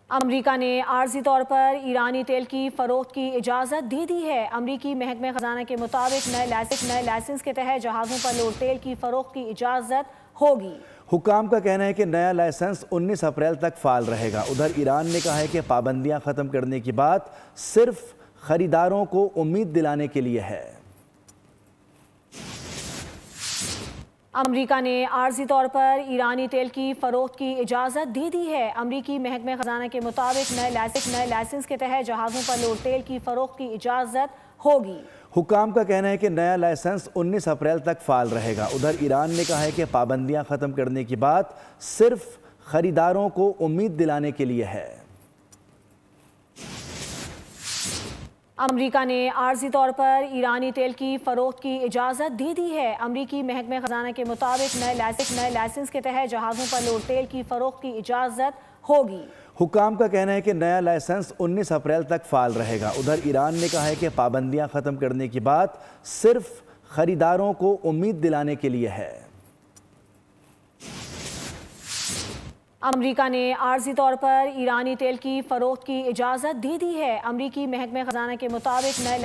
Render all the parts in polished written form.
امریکہ نے عارضی طور پر ایرانی تیل کی فروخت کی اجازت دے دی ہے۔ امریکی محکمہ خزانہ کے مطابق نئے لائسنس کے تحت جہازوں پر لوڈ تیل کی فروخت کی اجازت ہوگی۔ حکام کا کہنا ہے کہ نیا لائسنس 19 اپریل تک فعال رہے گا۔ ادھر ایران نے کہا ہے کہ پابندیاں ختم کرنے کی بات صرف خریداروں کو امید دلانے کے لیے ہے۔ امریکہ نے عارضی طور پر ایرانی تیل کی فروخت کی اجازت دے دی ہے۔ امریکی محکمہ خزانہ کے مطابق نئے لائسنس کے تحت جہازوں پر لوڈ تیل کی فروخت کی اجازت ہوگی۔ حکام کا کہنا ہے کہ نیا لائسنس 19 اپریل تک فعال رہے گا۔ ادھر ایران نے کہا ہے کہ پابندیاں ختم کرنے کی بات صرف خریداروں کو امید دلانے کے لیے ہے۔ امریکہ نے عارضی طور پر ایرانی تیل کی فروخت کی اجازت دے دی ہے۔ امریکی محکمہ خزانہ کے مطابق نئے لائسنس کے تحت جہازوں پر لوڈ تیل کی فروخت کی اجازت ہوگی۔ حکام کا کہنا ہے کہ نیا لائسنس 19 اپریل تک فعال رہے گا۔ ادھر ایران نے کہا ہے کہ پابندیاں ختم کرنے کی بات صرف خریداروں کو امید دلانے کے لیے ہے۔ امریکہ نے عارضی طور پر ایرانی تیل کی فروخت کی اجازت دے دی ہے۔ امریکی محکمہ خزانہ کے مطابق نئے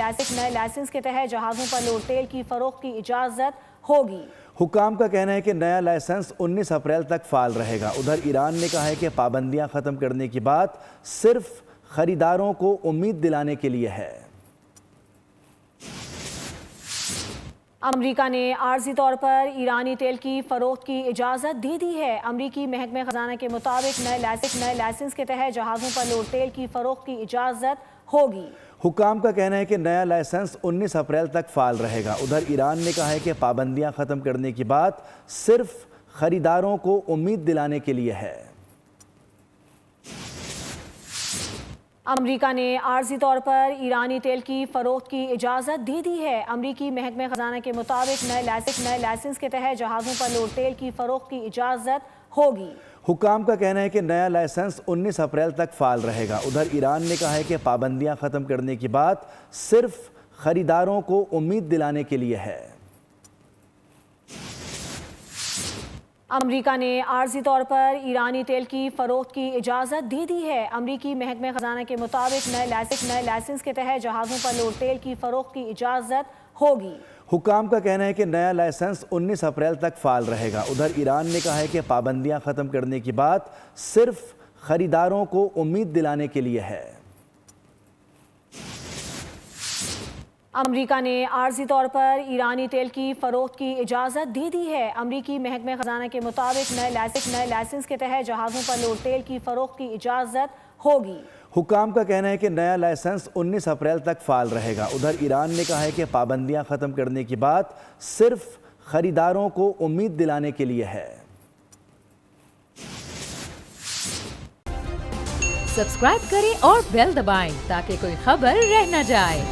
لائسنس کے تحت جہازوں پر لوڈ تیل کی فروخت کی اجازت ہوگی۔ حکام کا کہنا ہے کہ نیا لائسنس 19 اپریل تک فعال رہے گا۔ ادھر ایران نے کہا ہے کہ پابندیاں ختم کرنے کی بات صرف خریداروں کو امید دلانے کے لیے ہے۔ امریکہ نے عارضی طور پر ایرانی تیل کی فروخت کی اجازت دے دی ہے۔ امریکی محکمہ خزانہ کے مطابق نئے لائسنس کے تحت جہازوں پر لوڈ تیل کی فروخت کی اجازت ہوگی۔ حکام کا کہنا ہے کہ نیا لائسنس 19 اپریل تک فعال رہے گا۔ ادھر ایران نے کہا ہے کہ پابندیاں ختم کرنے کی بات صرف خریداروں کو امید دلانے کے لیے ہے۔ امریکہ نے عارضی طور پر ایرانی تیل کی فروخت کی اجازت دے دی ہے۔ امریکی محکمہ خزانہ کے مطابق نئے لائسنس کے تحت جہازوں پر لوڈ تیل کی فروخت کی اجازت ہوگی۔ حکام کا کہنا ہے کہ نیا لائسنس 19 اپریل تک فعال رہے گا۔ ادھر ایران نے کہا ہے کہ پابندیاں ختم کرنے کی بات صرف خریداروں کو امید دلانے کے لیے ہے۔ امریکہ نے عارضی طور پر ایرانی تیل کی فروخت کی اجازت دے دی ہے۔ امریکی محکمہ خزانہ کے مطابق نئے لائسنس کے تحت جہازوں پر لوڈ تیل کی فروخت کی اجازت ہوگی۔ حکام کا کہنا ہے کہ نیا لائسنس 19 اپریل تک فعال رہے گا۔ ادھر ایران نے کہا ہے کہ پابندیاں ختم کرنے کی بات صرف خریداروں کو امید دلانے کے لیے ہے۔ امریکہ نے عارضی طور پر ایرانی تیل کی فروخت کی اجازت دے دی ہے۔ امریکی محکمہ خزانہ کے مطابق نئے لائسنس کے تحت جہازوں پر لوڈ تیل کی فروخت کی اجازت ہوگی۔ حکام کا کہنا ہے کہ نیا لائسنس 19 اپریل تک فعال رہے گا۔ ادھر ایران نے کہا ہے کہ پابندیاں ختم کرنے کی بات صرف خریداروں کو امید دلانے کے لیے ہے۔ سبسکرائب کریں اور بیل دبائیں تاکہ کوئی خبر رہ نہ جائے۔